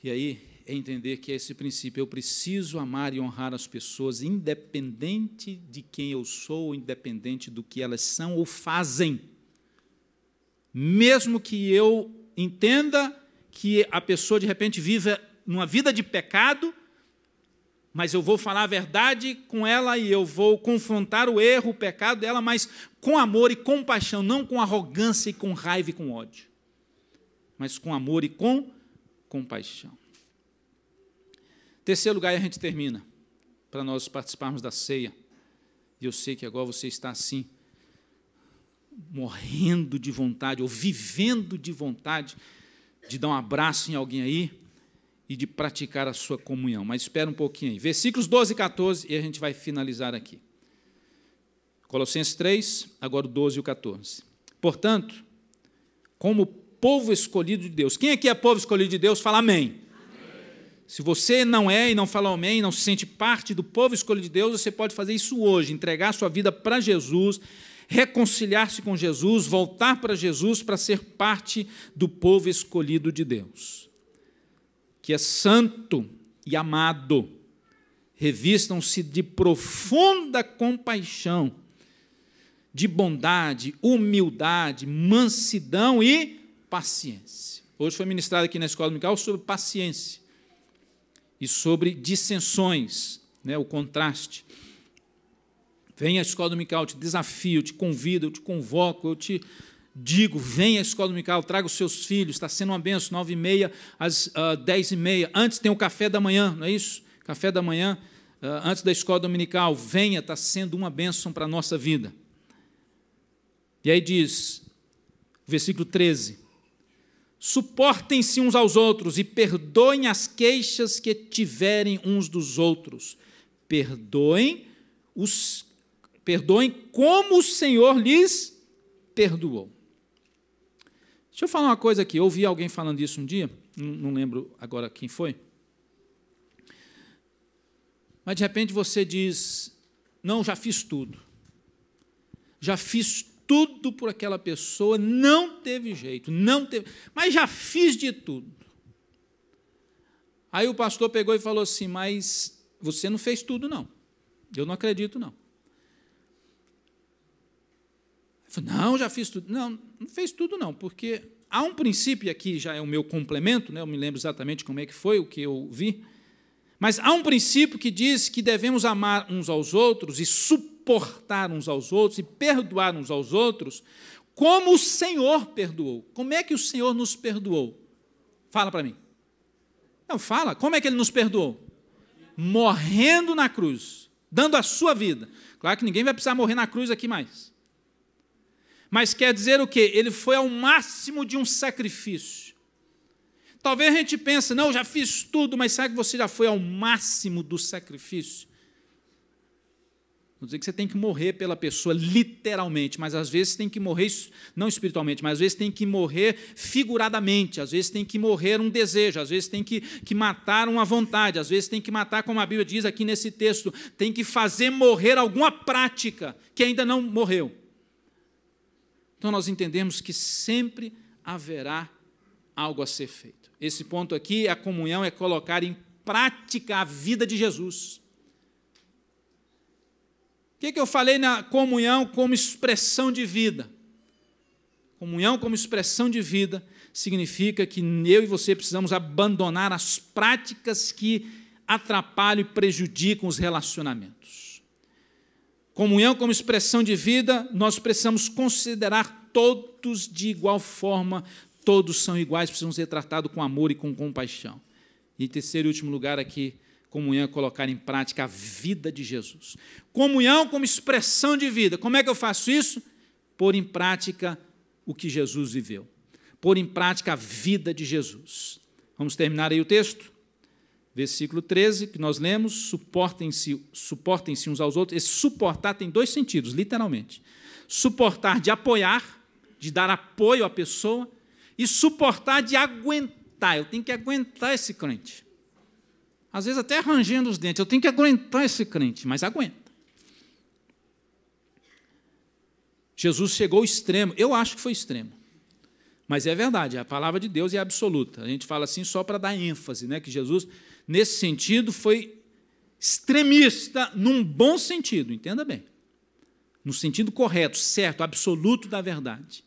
E aí é entender que é esse princípio, eu preciso amar e honrar as pessoas, independente de quem eu sou, independente do que elas são ou fazem. Mesmo que eu entenda que a pessoa, de repente, viva numa vida de pecado, mas eu vou falar a verdade com ela e eu vou confrontar o erro, o pecado dela, mas com amor e compaixão, não com arrogância e com raiva e com ódio, mas com amor e com compaixão. Terceiro lugar, e a gente termina, para nós participarmos da ceia. E eu sei que agora você está assim, morrendo de vontade, ou vivendo de vontade, de dar um abraço em alguém aí e de praticar a sua comunhão. Mas espera um pouquinho aí. Versículos 12 e 14, e a gente vai finalizar aqui. Colossenses 3, agora o 12 e o 14. Portanto, como povo escolhido de Deus. Quem aqui é povo escolhido de Deus, fala amém. Se você não é e não fala amém, não se sente parte do povo escolhido de Deus, você pode fazer isso hoje, entregar sua vida para Jesus, reconciliar-se com Jesus, voltar para Jesus para ser parte do povo escolhido de Deus, que é santo e amado. Revistam-se de profunda compaixão, de bondade, humildade, mansidão e paciência. Hoje foi ministrado aqui na Escola Dominical sobre paciência e sobre dissensões, né, o contraste. Venha à Escola Dominical, eu te desafio, eu te convido, eu te convoco, eu te digo, venha à Escola Dominical, traga os seus filhos, está sendo uma bênção, 9h30 às 10h30. Antes tem o café da manhã, não é isso? Café da manhã, antes da Escola Dominical, venha, está sendo uma bênção para a nossa vida. E aí diz, versículo 13, suportem-se uns aos outros e perdoem as queixas que tiverem uns dos outros. Perdoem como o Senhor lhes perdoou. Deixa eu falar uma coisa aqui. Eu ouvi alguém falando isso um dia, não lembro agora quem foi. Mas, de repente, você diz, não, já fiz tudo. Já fiz tudo por aquela pessoa, não teve jeito, mas já fiz de tudo. Aí o pastor pegou e falou assim, mas você não fez tudo, não. Eu não acredito, não. Eu falei, não, já fiz tudo. Não, não fez tudo, não, porque há um princípio, e aqui já é o meu complemento, né, eu me lembro exatamente como é que foi o que eu vi, mas há um princípio que diz que devemos amar uns aos outros e suportar uns aos outros e perdoar uns aos outros, como o Senhor perdoou. Como é que o Senhor nos perdoou? Fala para mim. Não, fala. Como é que Ele nos perdoou? Morrendo na cruz, dando a sua vida. Claro que ninguém vai precisar morrer na cruz aqui mais. Mas quer dizer o quê? Ele foi ao máximo de um sacrifício. Talvez a gente pense, não, já fiz tudo, mas será que você já foi ao máximo do sacrifício? Não dizer que você tem que morrer pela pessoa literalmente, mas às vezes tem que morrer, não espiritualmente, mas às vezes tem que morrer figuradamente, às vezes tem que morrer um desejo, às vezes tem que matar uma vontade, às vezes tem que matar, como a Bíblia diz aqui nesse texto, tem que fazer morrer alguma prática que ainda não morreu. Então nós entendemos que sempre haverá algo a ser feito. Esse ponto aqui, a comunhão é colocar em prática a vida de Jesus. O que eu falei na comunhão como expressão de vida? Comunhão como expressão de vida significa que eu e você precisamos abandonar as práticas que atrapalham e prejudicam os relacionamentos. Comunhão como expressão de vida, nós precisamos considerar todos de igual forma, todos são iguais, precisam ser tratados com amor e com compaixão. E em terceiro e último lugar aqui, comunhão é colocar em prática a vida de Jesus. Comunhão como expressão de vida. Como é que eu faço isso? Pôr em prática o que Jesus viveu. Pôr em prática a vida de Jesus. Vamos terminar aí o texto? Versículo 13, que nós lemos, suportem-se uns aos outros. Esse suportar tem dois sentidos, literalmente. Suportar de apoiar, de dar apoio à pessoa, e suportar de aguentar. Eu tenho que aguentar esse crente. Às vezes até rangendo os dentes. Eu tenho que aguentar esse crente, mas aguenta. Jesus chegou ao extremo. Eu acho que foi extremo. Mas é verdade, a palavra de Deus é absoluta. A gente fala assim só para dar ênfase, né? Que Jesus, nesse sentido, foi extremista num bom sentido, entenda bem. No sentido correto, certo, absoluto da verdade.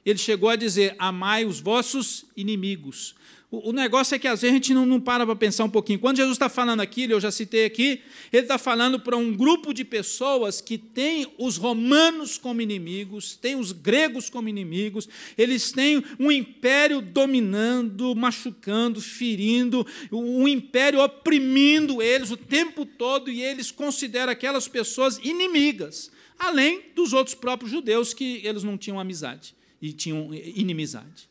Ele chegou a dizer, amai os vossos inimigos. O negócio é que às vezes a gente não para pensar um pouquinho. Quando Jesus está falando aquilo, eu já citei aqui, ele está falando para um grupo de pessoas que tem os romanos como inimigos, tem os gregos como inimigos, eles têm um império dominando, machucando, ferindo, um império oprimindo eles o tempo todo, e eles consideram aquelas pessoas inimigas, além dos outros próprios judeus que eles não tinham amizade e tinham inimizade.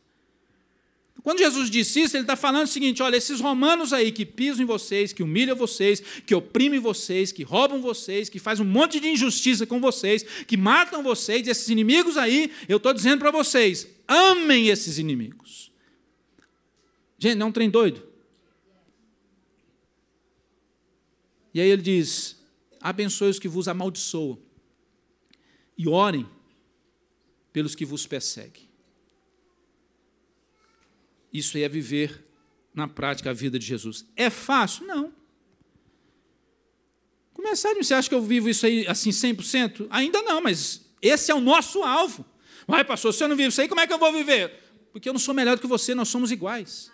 Quando Jesus disse isso, ele está falando o seguinte, olha, esses romanos aí que pisam em vocês, que humilham vocês, que oprimem vocês, que roubam vocês, que fazem um monte de injustiça com vocês, que matam vocês, esses inimigos aí, eu estou dizendo para vocês, amem esses inimigos. Gente, não é um trem doido? E aí ele diz, abençoe os que vos amaldiçoam e orem pelos que vos perseguem. Isso é viver na prática a vida de Jesus. É fácil? Não. Começar, você acha que eu vivo isso aí assim 100%? Ainda não, mas esse é o nosso alvo. Uai, pastor, se eu não vivo isso aí, como é que eu vou viver? Porque eu não sou melhor do que você, nós somos iguais.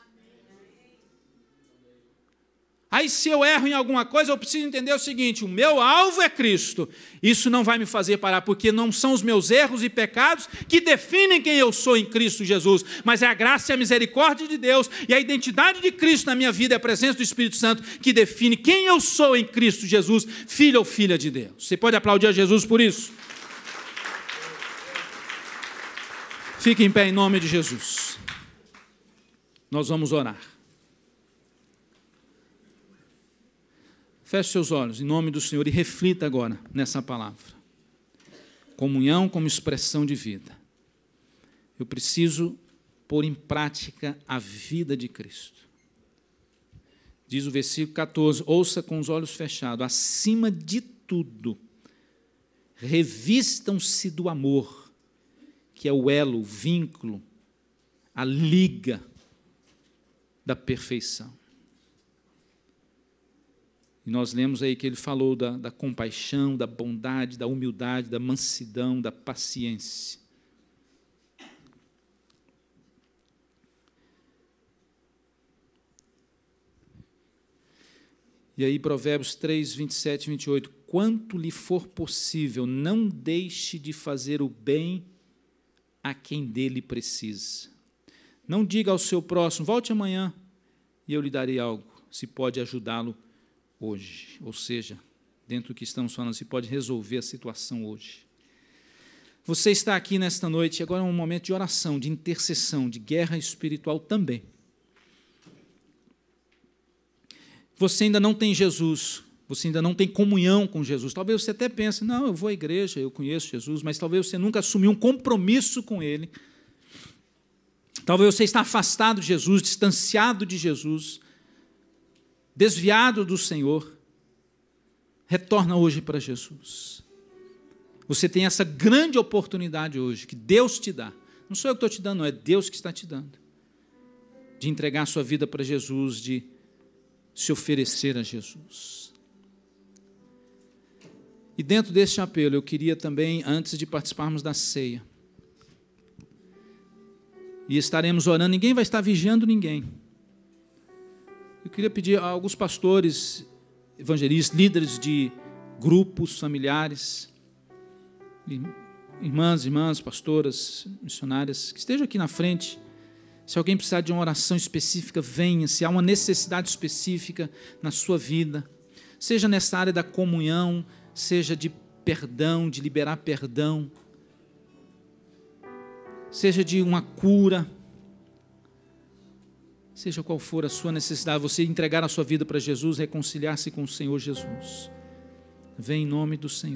Aí, se eu erro em alguma coisa, eu preciso entender o seguinte, o meu alvo é Cristo. Isso não vai me fazer parar, porque não são os meus erros e pecados que definem quem eu sou em Cristo Jesus, mas é a graça e a misericórdia de Deus e a identidade de Cristo na minha vida, é a presença do Espírito Santo que define quem eu sou em Cristo Jesus, filho ou filha de Deus. Você pode aplaudir a Jesus por isso? Fique em pé em nome de Jesus. Nós vamos orar. Feche seus olhos, em nome do Senhor, e reflita agora nessa palavra. Comunhão como expressão de vida. Eu preciso pôr em prática a vida de Cristo. Diz o versículo 14, ouça com os olhos fechados, acima de tudo, revistam-se do amor, que é o elo, o vínculo, a liga da perfeição. E nós lemos aí que ele falou da compaixão, da bondade, da humildade, da mansidão, da paciência. E aí Provérbios 3, 27 e 28, quanto lhe for possível, não deixe de fazer o bem a quem dele precisa. Não diga ao seu próximo, volte amanhã e eu lhe darei algo, se pode ajudá-lo hoje, ou seja, dentro do que estamos falando, se pode resolver a situação hoje. Você está aqui nesta noite, agora é um momento de oração, de intercessão, de guerra espiritual também. Você ainda não tem Jesus, você ainda não tem comunhão com Jesus. Talvez você até pense, não, eu vou à igreja, eu conheço Jesus, mas talvez você nunca assumiu um compromisso com Ele. Talvez você está afastado de Jesus, distanciado de Jesus, desviado do Senhor. Retorna hoje para Jesus. Você tem essa grande oportunidade hoje, que Deus te dá. Não sou eu que estou te dando, não, é Deus que está te dando. De entregar a sua vida para Jesus, de se oferecer a Jesus. E dentro deste apelo, eu queria também, antes de participarmos da ceia, e estaremos orando, ninguém vai estar vigiando ninguém. Eu queria pedir a alguns pastores, evangelistas, líderes de grupos familiares, irmãs, pastoras, missionárias, que estejam aqui na frente. Se alguém precisar de uma oração específica, venha. Se há uma necessidade específica na sua vida, seja nessa área da comunhão, seja de perdão, de liberar perdão, seja de uma cura, seja qual for a sua necessidade, você entregar a sua vida para Jesus, reconciliar-se com o Senhor Jesus. Vem em nome do Senhor.